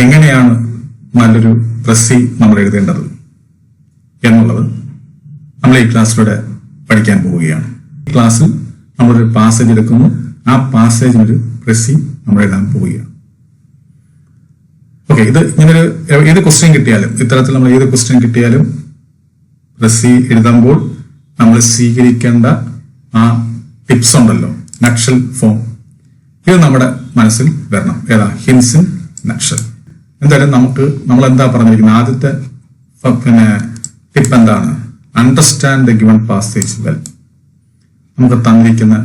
എങ്ങനെയാണ് നല്ലൊരു പ്രസി നമ്മൾ എഴുതേണ്ടത് എന്നുള്ളത് നമ്മൾ ഈ ക്ലാസ്സിലൂടെ പഠിക്കാൻ പോവുകയാണ്. ഈ ക്ലാസ്സിൽ നമ്മളൊരു പാസേജ് എടുക്കുന്നു, ആ പാസേജിനൊരു പ്രസി നമ്മൾ എഴുതാൻ പോവുകയാണ്. ഓക്കെ, ഇത് ഇങ്ങനൊരു ഏത് ക്വസ്റ്റ്യൻ കിട്ടിയാലും, ഇത്തരത്തിൽ നമ്മൾ ഏത് ക്വസ്റ്റ്യൻ കിട്ടിയാലും പ്രസി എഴുതുമ്പോൾ നമ്മൾ സ്വീകരിക്കേണ്ട ആ ടിപ്സ് ഉണ്ടല്ലോ, നക്ഷൽ ഫോം, ഇത് നമ്മുടെ മനസ്സിൽ വരണം. ഏതാ? Hints in നക്ഷൽ. എന്തായാലും നമ്മൾ എന്താ പറഞ്ഞിരിക്കുന്നത്, ആദ്യത്തെ ടിപ്പ് എന്താണ്? Understand the given passage well. നമുക്ക് തന്നിരിക്കുന്ന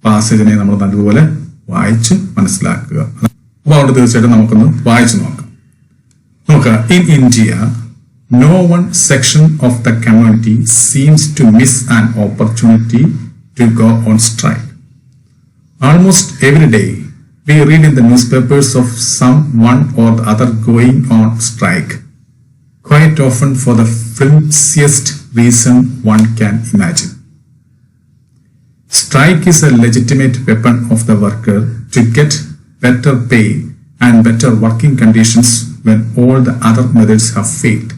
പാസേജിനെ നമ്മൾ നല്ലതുപോലെ വായിച്ച് മനസ്സിലാക്കുക. അപ്പൊ അതുകൊണ്ട് തീർച്ചയായിട്ടും നമുക്കൊന്ന് വായിച്ചു നോക്കാം. In India, no one section of the community seems to miss an opportunity to go on strike. Almost every day, we read in the newspapers of someone or the other going on strike, quite often for the flimsiest reason one can imagine. Strike is a legitimate weapon of the worker to get better pay and better working conditions when all the other methods have failed.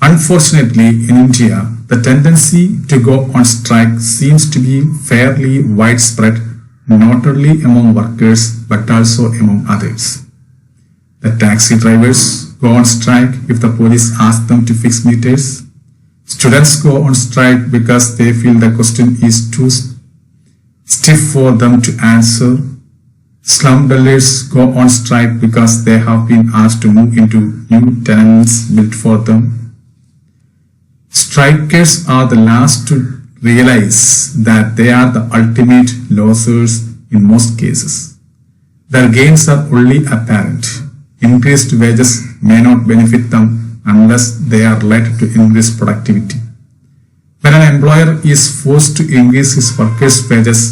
Unfortunately, in India, the tendency to go on strike seems to be fairly widespread, not only among workers but also among others. The taxi drivers go on strike if the police asks them to fix meters. Students go on strike because they feel the question is too stiff for them to answer. Slum dwellers go on strike because they have been asked to move into new tenements built for them. Strikers are the last to realize that they are the ultimate losers in most cases. Their gains are only apparent. Increased wages may not benefit them unless they are led to increase productivity. When an employer is forced to increase his workers' wages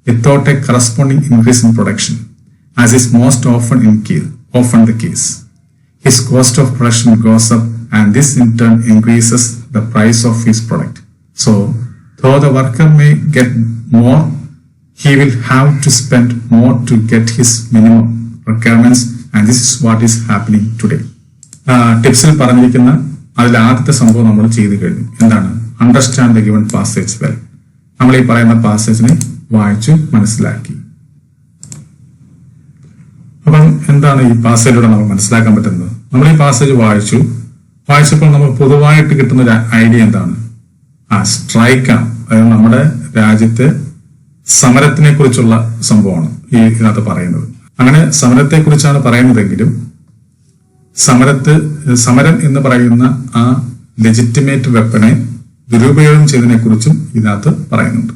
without a corresponding increase in production, as is most often the case, his cost of production goes up, and this in turn increases the price of his product. So, though the worker may get more, he will have to spend more to get his minimum requirements, and this is what is happening today. ടിപ്സിൽ പറഞ്ഞിരിക്കുന്ന അതിൽ ആദ്യത്തെ സംഭവം നമ്മൾ ചെയ്തു കഴിഞ്ഞു. എന്താണ്? Understand the given passage well. നമ്മൾ ഈ പറയുന്ന പാസേജിനെ വായിച്ചു മനസ്സിലാക്കി. അപ്പം എന്താണ് ഈ പാസേജിലൂടെ നമുക്ക് മനസ്സിലാക്കാൻ പറ്റുന്നത്? നമ്മൾ ഈ പാസേജ് വായിച്ചപ്പോൾ നമുക്ക് പൊതുവായിട്ട് കിട്ടുന്ന ഒരു ഐഡിയ എന്താണ്? സ്ട്രൈക്കാണ്. അതായത് നമ്മുടെ രാജ്യത്തെ സമരത്തിനെ കുറിച്ചുള്ള സംഭവമാണ് ഈ ഇതിനകത്ത് പറയുന്നത്. അങ്ങനെ സമരത്തെ കുറിച്ചാണ് പറയുന്നതെങ്കിലും സമരം എന്ന് പറയുന്ന ആ ലെജിറ്റിമേറ്റ് വെപ്പനെ ദുരുപയോഗം ചെയ്തതിനെ കുറിച്ചും ഇതിനകത്ത് പറയുന്നുണ്ട്.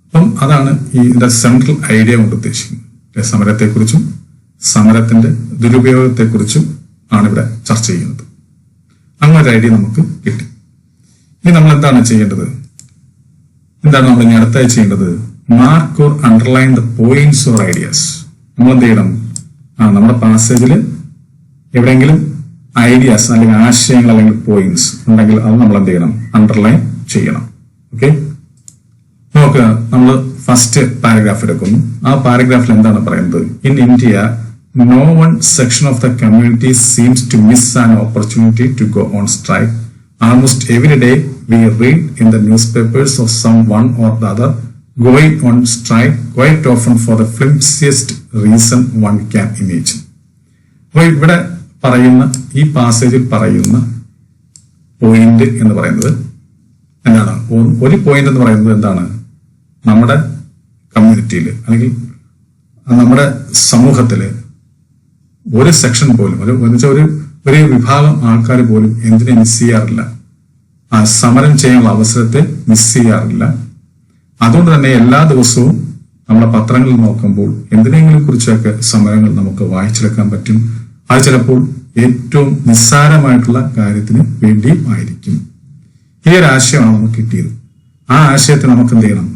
അപ്പം അതാണ് ഇതിന്റെ സെൻട്രൽ ഐഡിയ കൊണ്ട് ഉദ്ദേശിക്കുന്നത്. സമരത്തെക്കുറിച്ചും സമരത്തിന്റെ ദുരുപയോഗത്തെക്കുറിച്ചും ആണ് ഇവിടെ ചർച്ച ചെയ്യുന്നത്. അങ്ങനെ ഒരു ഐഡിയ നമുക്ക് കിട്ടി. ഇനി നമ്മൾ എന്താണ് ചെയ്യേണ്ടത്? നമ്മൾ ഇനി അടുത്തായി ചെയ്യേണ്ടത്? Mark or underline the points or ideas. നമ്മൾ എന്ത് ചെയ്യണം? നമ്മുടെ പാസേജിൽ എവിടെയെങ്കിലും ഐഡിയാസ് അല്ലെങ്കിൽ ആശയങ്ങൾ അല്ലെങ്കിൽ പോയിന്റ്സ് ഉണ്ടെങ്കിൽ അത് നമ്മൾ എന്ത് ചെയ്യണം? അണ്ടർലൈൻ ചെയ്യണം. ഓക്കെ, നോക്കുക. നമ്മൾ ഫസ്റ്റ് പാരഗ്രാഫ് എടുക്കുന്നു. ആ പാരഗ്രാഫിൽ എന്താണ് പറയുന്നത്? In India, no one section of the community seems to miss an opportunity to go on strike. Almost every day we read in the newspapers of someone or the other going on strike, quite often for the flimsiest reason one can imagine. അപ്പോൾ ഇവിടെ പറയുന്ന ഈ പാസേജിൽ പറയുന്ന point എന്ന് പറയുന്നത് എന്താണ്? ഒരു point എന്ന് പറയുന്നത് എന്താണ്? നമ്മുടെ കമ്മ്യൂണിറ്റിയിൽ അല്ലെങ്കിൽ നമ്മുടെ സമൂഹത്തില് ഒരു സെക്ഷൻ പോലും ഒരു വിഭാഗം ആൾക്കാർ പോലും എന്തിനെ മിസ് ചെയ്യാറില്ല? സമരം ചെയ്യാനുള്ള അവസരത്തെ മിസ് ചെയ്യാറില്ല. അതുകൊണ്ട് തന്നെ എല്ലാ ദിവസവും നമ്മുടെ പത്രങ്ങളിൽ നോക്കുമ്പോൾ എന്തിനെങ്കിലും കുറിച്ചൊക്കെ സമരങ്ങൾ നമുക്ക് വായിച്ചെടുക്കാൻ പറ്റും. അത് ചിലപ്പോൾ ഏറ്റവും നിസ്സാരമായിട്ടുള്ള കാര്യത്തിന് വേണ്ടിയും ആയിരിക്കും. ഈ ഒരു ആശയമാണ് നമുക്ക് കിട്ടിയത്. ആ ആശയത്തെ നമുക്ക് എന്ത് ചെയ്യണം?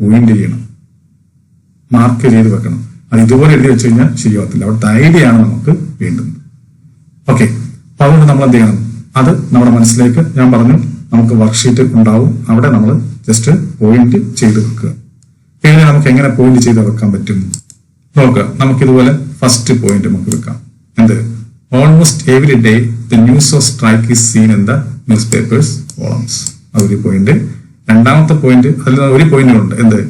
പോയിന്റ് ചെയ്യണം, മാർക്ക് ചെയ്ത് വെക്കണം. അത് ഇതുപോലെ എഴുതി വെച്ച് കഴിഞ്ഞാൽ ശരിയാവത്തില്ല. അവിടുത്തെ ഐഡിയ ആണ് നമുക്ക് വേണ്ടുന്നത്. ഓക്കെ, അപ്പൊ അതുകൊണ്ട് നമ്മൾ എന്ത് ചെയ്യണം? അത് നമ്മുടെ മനസ്സിലേക്ക്, ഞാൻ പറഞ്ഞു, നമുക്ക് വർക്ക്ഷീറ്റ് ഉണ്ടാവും. അവിടെ നമ്മൾ ജസ്റ്റ് പോയിന്റ് ചെയ്ത് വെക്കുക. പിന്നെ നമുക്ക് എങ്ങനെ പോയിന്റ് ചെയ്ത് വെക്കാൻ പറ്റും? നോക്കുക, നമുക്കിതുപോലെ ഫസ്റ്റ് പോയിന്റ് നമുക്ക് വെക്കാം. എന്ത്? Almost every day the news of strike is seen in the news papers columns. അതൊരു പോയിന്റ്. രണ്ടാമത്തെ പോയിന്റ്, അതിൽ ഒരു പോയിന്റ് ഉണ്ട്. എന്ത്?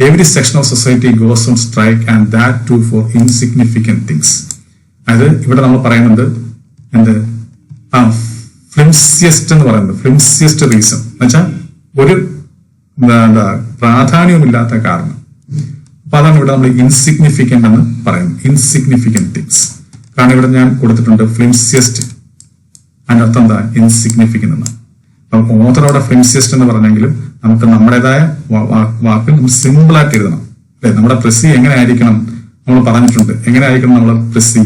Every section of society goes on strike and that too for insignificant things. അതായത് ഇവിടെ നമ്മൾ പറയുന്നത് എന്ത്? ഫ്ലിംസിയസ്റ്റ് എന്ന് പറയുന്നത്, ഫ്ലിംസിയസ്റ്റ് റീസൺ എന്ന് വെച്ചാൽ ഒരു എന്താ പ്രാധാന്യവുമില്ലാത്ത കാരണം. അപ്പൊ അതാണ് ഇവിടെ നമ്മൾ ഇൻസിഗ്നിഫിക്കന്റ് എന്ന് പറയുന്നത്, ഇൻസിഗ്നിഫിക്കന്റ് തിങ്സ്. കാരണം ഇവിടെ ഞാൻ കൊടുത്തിട്ടുണ്ട് ഫ്ലിംസിയസ്റ്റ്, അതിന്റെ അർത്ഥം എന്താ? ഇൻസിഗ്നിഫിക്കന്റ് എന്ന്. അപ്പൊ ഓഥറോടെ ഫ്ലിംസിയസ്റ്റ് എന്ന് പറഞ്ഞെങ്കിലും നമുക്ക് നമ്മുടേതായ വാക്ക് നമ്മൾ സിമ്പിൾ ആയിട്ട് എഴുതണം. അല്ലെ? നമ്മുടെ പ്രസി എങ്ങനെ ആയിരിക്കണം നമ്മൾ പറഞ്ഞിട്ടുണ്ട്. എങ്ങനെ ആയിരിക്കണം നമ്മുടെ Prezi?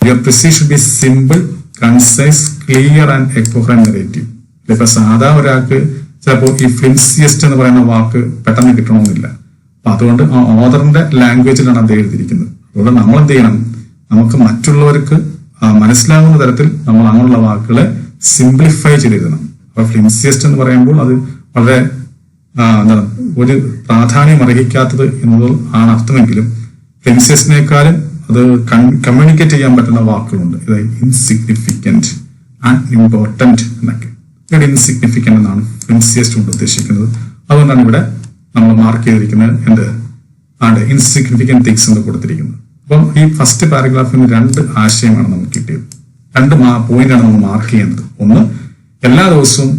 Your Prezi should be simple, concise, clear and coherent narrative. ഇപ്പൊ സാധാ ഒരാൾക്ക് ചിലപ്പോൾ ഈ ഫ്ലിംസിയസ്റ്റ് എന്ന് പറയുന്ന വാക്ക് പെട്ടെന്ന് കിട്ടണമെന്നില്ല. അപ്പൊ അതുകൊണ്ട് ആ ഓഥറിന്റെ ലാംഗ്വേജിലാണ് അത് എഴുതിയിരിക്കുന്നത്. അതുകൊണ്ട് നമ്മൾ എന്ത് ചെയ്യണം? നമുക്ക് മറ്റുള്ളവർക്ക് മനസ്സിലാവുന്ന തരത്തിൽ നമ്മൾ അങ്ങനെയുള്ള വാക്കുകളെ സിംപ്ലിഫൈ ചെയ്തെഴുതണം. അപ്പൊ ഫ്ലിംസിയസ്റ്റ് എന്ന് പറയുമ്പോൾ അത് വളരെ എന്താണ്, ഒരു പ്രാധാന്യം അർഹിക്കാത്തത് എന്നത് ആണ് അർത്ഥമെങ്കിലും ഫ്ലിംസിയസ്റ്റിനേക്കാളും അത് കമ്മ്യൂണിക്കേറ്റ് ചെയ്യാൻ പറ്റുന്ന വാക്കുകളുണ്ട്. ഇത് ഇൻസിഗ്നിഫിക്കന്റ്, അൺഇമ്പോർട്ടന്റ് എന്നൊക്കെ. ഇവിടെ ഇൻസിഗ്നിഫിക്കന്റ് എന്നാണ് ഫ്ലിംസിയസ്റ്റ് കൊണ്ട് ഉദ്ദേശിക്കുന്നത്. അതുകൊണ്ടാണ് ഇവിടെ നമ്മൾ മാർക്ക് ചെയ്തിരിക്കുന്നത് എന്ത്? ഇൻസിഗ്നിഫിക്കന്റ് തിങ്സ് എന്ന് കൊടുത്തിരിക്കുന്നത്. അപ്പം ഈ ഫസ്റ്റ് പാരഗ്രാഫിന് രണ്ട് ആശയമാണ് നമുക്ക് കിട്ടിയത്. രണ്ട് പോയിന്റാണ് നമ്മൾ മാർക്ക് ചെയ്യുന്നത്. ഒന്ന്, എല്ലാ ദിവസവും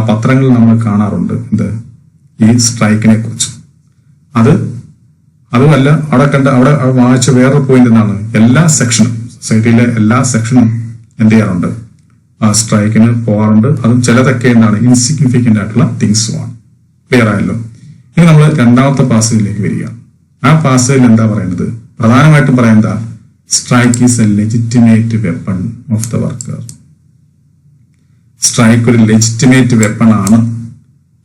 പത്രങ്ങളിൽ നമ്മൾ കാണാറുണ്ട് എന്ത്? ഈ സ്ട്രൈക്കിനെ കുറിച്ച്. അതുമല്ല, അവിടെ വായിച്ച വേറൊരു പോയിന്റ് എന്താണ്? എല്ലാ സെക്ഷനും, സൊസൈറ്റിയിലെ എല്ലാ സെക്ഷനും എന്ത് ചെയ്യാറുണ്ട്? സ്ട്രൈക്കിന് പോകാറുണ്ട്. അതും ചിലതൊക്കെ എന്താണ്? ഇൻസിഗ്നിഫിക്കന്റ് ആയിട്ടുള്ള തിങ്സുമാണ്. ക്ലിയർ ആയല്ലോ? ഇനി നമ്മൾ രണ്ടാമത്തെ പാസേജിലേക്ക് വരിക. ആ പാസേജിൽ എന്താ പറയുന്നത്? പ്രധാനമായിട്ടും പറയുന്നത് strike is a legitimate weapon of the worker. Strike ഒരു ലെജിറ്റിമേറ്റ് വെപ്പൺ ആണ്.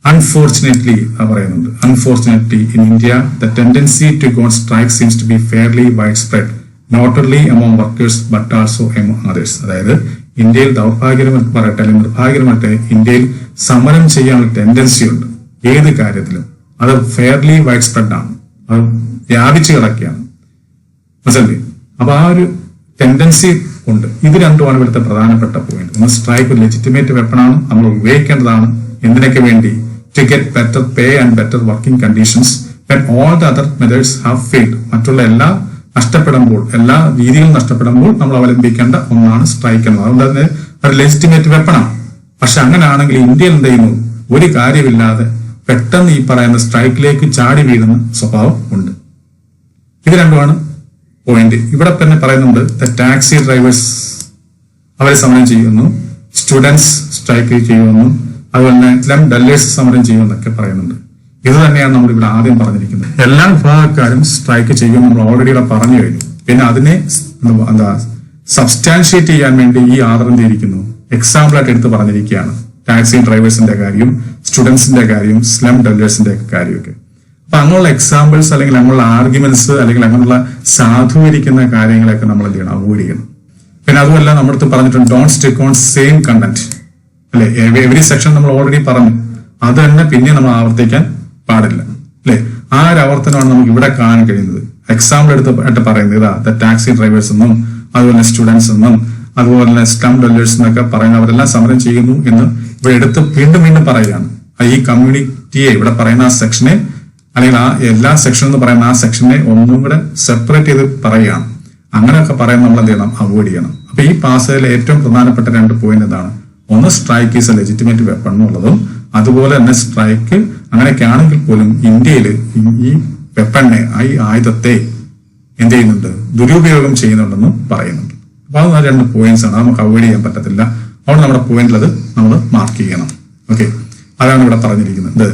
അൺഫോർച്ചുനേറ്റ്ലി പറയുന്നുണ്ട്, unfortunately in India the tendency to go on strike seems to be fairly widespread, not only among workers but also among others. അതായത് ഇന്ത്യയിൽ ദൗർഭാഗ്യമായിട്ട് പറയട്ടെ അല്ലെങ്കിൽ നിർഭാഗ്യമായിട്ട് ഇന്ത്യയിൽ സമരം ചെയ്യാനുള്ള ടെൻഡൻസി ഉണ്ട്. ഏത് കാര്യത്തിലും അത് ഫെയർലി വൈഡ് സ്പ്രെഡ് ആണ്, അത് വ്യാപിച്ചു കിടക്കുകയാണ്. മനസ്സിലല്ലേ? അപ്പൊ ആ ഒരു ടെൻഡൻസി ഉണ്ട്. ഇത് രണ്ടുമാണ് ഇവിടുത്തെ പ്രധാനപ്പെട്ട പോയിന്റ്. ഒന്ന്, സ്ട്രൈക്ക് ഒരു ലെജിറ്റിമേറ്റ് വെപ്പണാണ്, നമ്മൾ ഉപയോഗിക്കേണ്ടതാണ്. എന്തിനൊക്കെ വേണ്ടി? To get better pay and better working conditions when all the other methods have failed. മറ്റുള്ള എല്ലാ നഷ്ടപ്പെടുമ്പോൾ, എല്ലാ രീതികളും നഷ്ടപ്പെടുമ്പോൾ നമ്മൾ അവലംബിക്കേണ്ട ഒന്നാണ് സ്ട്രൈക്ക് എന്നത്. അതുകൊണ്ട് തന്നെ ഒരു ലെജിറ്റിമേറ്റ് വെപ്പണാണ്. പക്ഷെ അങ്ങനെയാണെങ്കിൽ ഇന്ത്യയിൽ എന്ത് ചെയ്യുന്നു? ഒരു കാര്യമില്ലാതെ പെട്ടെന്ന് ഈ പറയുന്ന സ്ട്രൈക്കിലേക്ക് ചാടി വീഴുന്ന സ്വഭാവം ഉണ്ട്. ഇത് രണ്ടുമാണ് പോയിന്റ്. ഇവിടെ തന്നെ പറയുന്നുണ്ട് ദ ടാക്സി ഡ്രൈവേഴ്സ് അവരെ സമരം ചെയ്യുന്നു, സ്റ്റുഡൻസ് സ്ട്രൈക്ക് ചെയ്യുന്നു, അതുപോലെ തന്നെ സ്ലം ഡല്ലേഴ്സ് സമരം ചെയ്യുമെന്നൊക്കെ പറയുന്നുണ്ട്. ഇത് തന്നെയാണ് നമ്മൾ ഇവിടെ ആദ്യം പറഞ്ഞിരിക്കുന്നത്. എല്ലാ വിഭാഗക്കാരും സ്ട്രൈക്ക് ചെയ്യുമെന്ന് നമ്മൾ ഓൾറെഡി ഇവിടെ പറഞ്ഞു കഴിഞ്ഞു. പിന്നെ അതിനെ സബ്സ്റ്റാൻഷിയേറ്റ് ചെയ്യാൻ വേണ്ടി ഈ ആർഡർ എന്തിരിക്കുന്നു? എക്സാമ്പിൾ ആയിട്ട് എടുത്ത് പറഞ്ഞിരിക്കുകയാണ്. ടാക്സി ഡ്രൈവേഴ്സിന്റെ കാര്യം, സ്റ്റുഡൻസിന്റെ കാര്യം, സ്ലം ഡല്ലേഴ്സിന്റെ കാര്യമൊക്കെ. അപ്പൊ അങ്ങനെയുള്ള എക്സാമ്പിൾസ് അല്ലെങ്കിൽ അങ്ങനെയുള്ള ആർഗ്യുമെന്റ്സ് അല്ലെങ്കിൽ അങ്ങനെയുള്ള സാധൂകരിക്കുന്ന കാര്യങ്ങളൊക്കെ നമ്മൾ എന്ത് ചെയ്യണം? അവോയ്ഡ് ചെയ്യണം. പിന്നെ അതുമല്ല, നമ്മുടെ പറഞ്ഞിട്ടുണ്ട് don't stick on same content. അല്ലെ? എവറി സെക്ഷൻ നമ്മൾ ഓൾറെഡി പറഞ്ഞു. അത് തന്നെ പിന്നെ നമ്മൾ ആവർത്തിക്കാൻ പാടില്ല. അല്ലെ? ആ ഒരു ആവർത്തനമാണ് നമുക്ക് ഇവിടെ കാണാൻ കഴിയുന്നത്. എക്സാമ്പിൾ എടുത്ത് പറയുന്നത് ഇതാ, ദ ടാക്സി ഡ്രൈവേഴ്സ് എന്നും അതുപോലെ സ്റ്റുഡൻസ് എന്നും അതുപോലെ തന്നെ സ്ലം ഡ്വല്ലേഴ്സ് എന്നൊക്കെ പറയുന്ന അവരെല്ലാം സമരം ചെയ്യുന്നു എന്ന് ഇവിടെ എടുത്ത് വീണ്ടും വീണ്ടും പറയുകയാണ്. ഈ കമ്മ്യൂണിറ്റിയെ ഇവിടെ പറയുന്ന ആ സെക്ഷനെ അല്ലെങ്കിൽ ആ എല്ലാ സെക്ഷൻ എന്ന് പറയുന്ന ആ സെക്ഷനെ ഒന്നും കൂടെ സെപ്പറേറ്റ് ചെയ്ത് പറയുകയാണ്. അങ്ങനെയൊക്കെ പറയുന്നത് നമ്മൾ എന്ത് ചെയ്യണം? അവോയ്ഡ് ചെയ്യണം. അപ്പൊ ഈ പാസേജിലെ ഏറ്റവും പ്രധാനപ്പെട്ട രണ്ട് പോയിന്റ് എന്താണ്? ഒന്ന്, strike is a legitimate weapon എന്നുള്ളതും അതുപോലെ തന്നെ സ്ട്രൈക്ക് അങ്ങനെയൊക്കെ ആണെങ്കിൽ പോലും ഇന്ത്യയിൽ ഈ വെപ്പണിനെ, ഈ ആയുധത്തെ എന്ത് ചെയ്യുന്നുണ്ട്? ദുരുപയോഗം ചെയ്യുന്നുണ്ടെന്നും പറയുന്നുണ്ട്. അപ്പൊ അത് രണ്ട് പോയിന്റ്സ് ആണ്, നമുക്ക് അവോയ്ഡ് ചെയ്യാൻ പറ്റത്തില്ല. അതുകൊണ്ട് നമ്മുടെ പോയിന്റിൽ അത് നമ്മൾ മാർക്ക് ചെയ്യണം. ഓക്കെ, അതാണ് ഇവിടെ പറഞ്ഞിരിക്കുന്നത്.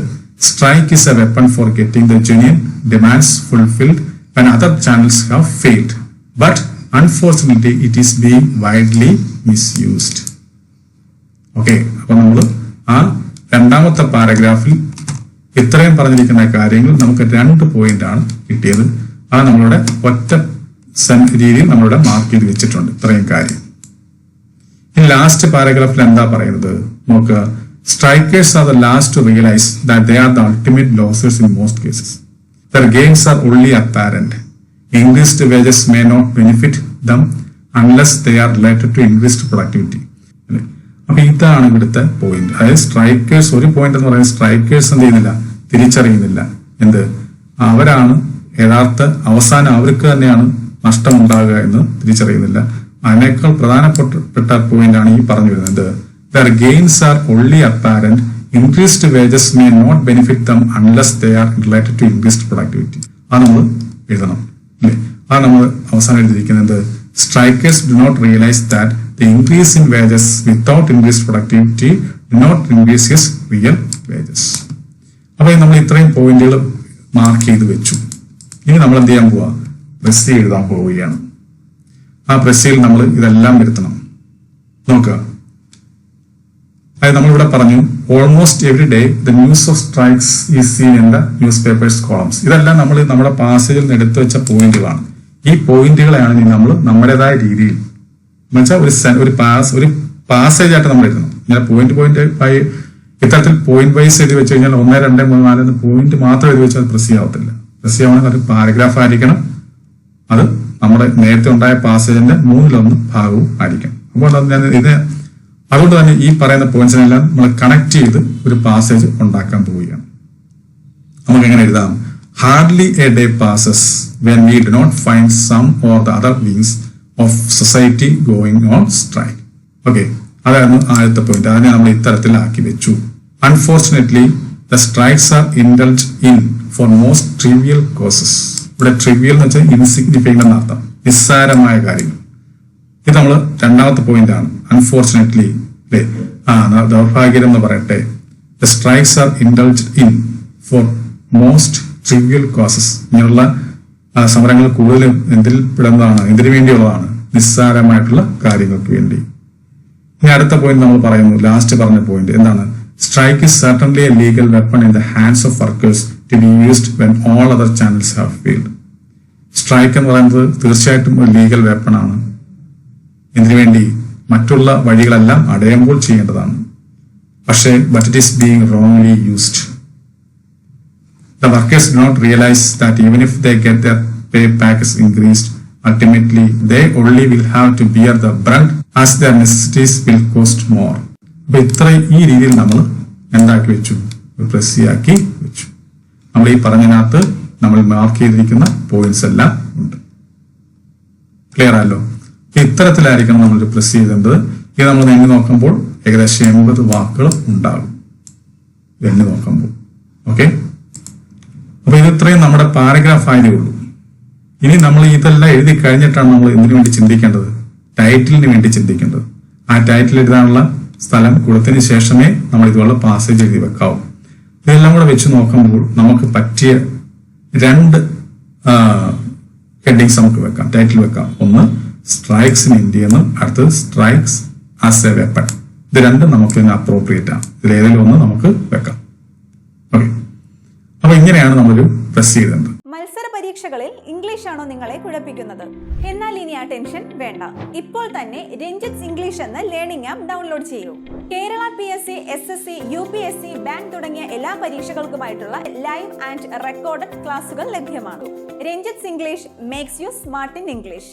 Strike is A weapon for getting the genuine demands fulfilled when other channels have failed, but unfortunately it is being widely misused. Okay, അപ്പൊ നമ്മൾ ആ രണ്ടാമത്തെ പാരഗ്രാഫിൽ ഇത്രയും പറഞ്ഞിരിക്കുന്ന കാര്യങ്ങൾ നമുക്ക് 2 പോയിന്റ് ആണ് കിട്ടിയത്. അത് നമ്മളുടെ ഒറ്റ രീതിയിൽ നമ്മളിവിടെ മാർക്ക് ചെയ്ത് വെച്ചിട്ടുണ്ട്. ഇത്രയും കാര്യം. ഈ ലാസ്റ്റ് പാരഗ്രാഫിൽ എന്താ പറയുന്നത് നോക്കുക. Strikers are the last two realise that they are the ultimate losers in most cases. Their gains are only apparent. increased wages may not benefit them unless they are related to increased productivity. അപ്പൊ ഇതാണ് ഇവിടുത്തെ point. അതായത് strikers, ഒരു point എന്ന് പറയുന്നത് strikers എന്ത് ചെയ്യുന്നില്ല, തിരിച്ചറിയുന്നില്ല എന്ത് അവരാണ് യഥാർത്ഥ അവസാനം അവർക്ക് തന്നെയാണ് നഷ്ടമുണ്ടാകുക എന്ന് തിരിച്ചറിയുന്നില്ല. അതിനേക്കാൾ പ്രധാനപ്പെട്ട പോയിന്റ് ആണ് ഈ പറഞ്ഞു വരുന്നത്. Their gains are only apparent. Increased wages may not benefit them unless they are related to increased productivity. അത് നമ്മൾ എഴുതണം അല്ലേ? അത് നമ്മൾ അവസാനം എഴുതിയിരിക്കുന്നത് strikers do not realize that the increase in wages without increased productivity do not increase his real wages. അപ്പൊ നമ്മൾ ഇത്രയും പോയിന്റുകൾ മാർക്ക് ചെയ്ത് വെച്ചു. ഇനി നമ്മൾ എന്ത് ചെയ്യാൻ പോവാ, പ്രസ്സി എഴുതാൻ പോവുകയാണ്. ആ പ്രസ്സിയിൽ നമ്മൾ ഇതെല്ലാം വരുത്തണം. നോക്കുക, അതായത് നമ്മളിവിടെ പറഞ്ഞു almost every day the news of strikes is seen in the news papers columns. ഇതെല്ലാം നമ്മൾ നമ്മുടെ പാസേജിൽ നിന്ന് എടുത്തു വെച്ച പോയിന്റുകളാണ്. ഈ പോയിന്റുകളെയാണ് ഇനി നമ്മൾ നമ്മുടേതായ രീതിയിൽ എന്നുവെച്ചാൽ ഒരു പാസേജ് ആയിട്ട് നമ്മൾ എഴുതണം. ഇങ്ങനെ പോയിന്റ് ഇത്തരത്തിൽ പോയിന്റ് വൈസ് എഴുതി വെച്ച് കഴിഞ്ഞാൽ 1, 2, 3, 4 പോയിന്റ് മാത്രം എഴുതി വെച്ചാൽ പ്രസ്സി ആവത്തില്ല. പ്രസ്സി ആവണമെങ്കിൽ ഒരു പാരഗ്രാഫ് ആയിരിക്കണം. അത് നമ്മുടെ നേരത്തെ ഉണ്ടായ പാസേജിന്റെ 1/3 ഭാഗവും ആയിരിക്കണം. അപ്പോൾ അതുകൊണ്ട് തന്നെ ഈ പറയുന്ന പോയിന്റ്സിനെല്ലാം നമ്മൾ കണക്ട് ചെയ്ത് ഒരു പാസേജ് ഉണ്ടാക്കാൻ പോവുകയാണ്. നമുക്ക് എങ്ങനെ എഴുതാം? Hardly a day passes when we do not find some or the other wings of society going on strike. Okay, അതായിരുന്നു ആദ്യത്തെ പോയിന്റ്. അതിനെ നമ്മൾ ഇത്തരത്തിലാക്കി വെച്ചു. Unfortunately the strikes are indulge in for most trivial causes. ഇവിടെ trivial എന്ന് വെച്ചാൽ insignificant എന്നർത്ഥം, നിസ്സാരമായ കാര്യങ്ങൾ. ഇത് നമ്മൾ രണ്ടാമത്തെ പോയിന്റ് ആണ്. അൺഫോർച്ചുനേറ്റ്ലി അല്ലേ, ദൗർഭാഗ്യം എന്ന് പറയട്ടെ. The strikes are indulge in for most trivial causes. ഇങ്ങനെയുള്ള സമരങ്ങൾ കൂടുതലും എന്തിൽപ്പെടുന്നതാണ്, എന്തിനു വേണ്ടിയുള്ളതാണ്? നിസ്സാരമായിട്ടുള്ള കാര്യങ്ങൾക്ക് വേണ്ടി. ഇനി അടുത്ത പോയിന്റ് നമ്മൾ പറയുന്നു, ലാസ്റ്റ് പറഞ്ഞ പോയിന്റ് എന്താണ്? Strike is certainly a legal weapon in the hands of workers to be used when all other channels have failed. Strike എന്ന് പറയുന്നത് തീർച്ചയായിട്ടും ഒരു ലീഗൽ വെപ്പൺ ആണ്. ഇതിനു വേണ്ടി മറ്റുള്ള വഴികളെല്ലാം അടയുമ്പോൾ ചെയ്യേണ്ടതാണ്. പക്ഷേ but it is being wrongly used. The workers do not realize that even if they get their pay package increased, ultimately they only will have to bear the brunt as their necessities will cost more. അപ്പൊ ഇത്ര ഈ രീതിയിൽ നമ്മൾ എന്താക്കി വെച്ചു, പ്രസ്സിയാക്കി വെച്ചു. നമ്മൾ ഈ പറഞ്ഞതിനകത്ത് നമ്മൾ മാർക്ക് ചെയ്തിരിക്കുന്ന പോയിന്റ്സ് എല്ലാം ഉണ്ട്. ക്ലിയർ ആയല്ലോ? ഇത്തരത്തിലായിരിക്കണം നമ്മൾ പ്രസ് ചെയ്തത്. ഇത് നമ്മൾ എണ്ണി നോക്കുമ്പോൾ ഏകദേശം 80 വാക്കുകൾ ഉണ്ടാകും എണ്ണി നോക്കുമ്പോൾ. ഓക്കെ, അപ്പൊ ഇത് ഇത്രയും നമ്മുടെ പാരഗ്രാഫ് ആയതേ ഉള്ളൂ. ഇനി നമ്മൾ ഇതെല്ലാം എഴുതി കഴിഞ്ഞിട്ടാണ് നമ്മൾ ഇതിനു വേണ്ടി ചിന്തിക്കേണ്ടത്, ടൈറ്റിലിന് വേണ്ടി ചിന്തിക്കേണ്ടത്. ആ ടൈറ്റിൽ എഴുതാനുള്ള സ്ഥലം കൊടുത്തതിന് ശേഷമേ നമ്മൾ ഇതുപോലെ പാസേജ് എഴുതി വെക്കാവൂ. ഇതെല്ലാം കൂടെ വെച്ച് നോക്കുമ്പോൾ നമുക്ക് പറ്റിയ 2 ഹെഡിങ്സ് നമുക്ക് വെക്കാം, ടൈറ്റിൽ വെക്കാം. ഒന്ന് സ്ട്രൈക്സ് ഇൻ ഇന്ത്യ എന്നും അടുത്തത് സ്ട്രൈക്സ് ആസ് എ വെപ്പൺ. ഇത് രണ്ടും നമുക്ക് അപ്രോപ്രിയേറ്റ് ആണ്. ഇതിൽ ഏതെങ്കിലും ഒന്ന് നമുക്ക് വെക്കാം. ഓക്കെ, അപ്പൊ ഇങ്ങനെയാണ് നമ്മളൊരു പ്രസ് ചെയ്തത്. മത്സര പരീക്ഷകളിൽ ഇംഗ്ലീഷ് ആണോ നിങ്ങളെ കുഴപ്പിക്കുന്നത്? എന്നാൽ ഇനി ആ ടെൻഷൻ വേണ്ട. ഇപ്പോൾ തന്നെ രഞ്ജിത്ത് ഇംഗ്ലീഷ് എന്ന ലേണിംഗ് ആപ്പ് ഡൗൺലോഡ് ചെയ്യൂ. Kerala PSC, SSC, UPSC, bank തുടങ്ങിയ എല്ലാ പരീക്ഷകൾക്കുമായിട്ടുള്ള ലൈവ് ആൻഡ് റെക്കോർഡഡ് ക്ലാസുകൾ ലഭ്യമാണ്. Ranjith English makes you smart in English.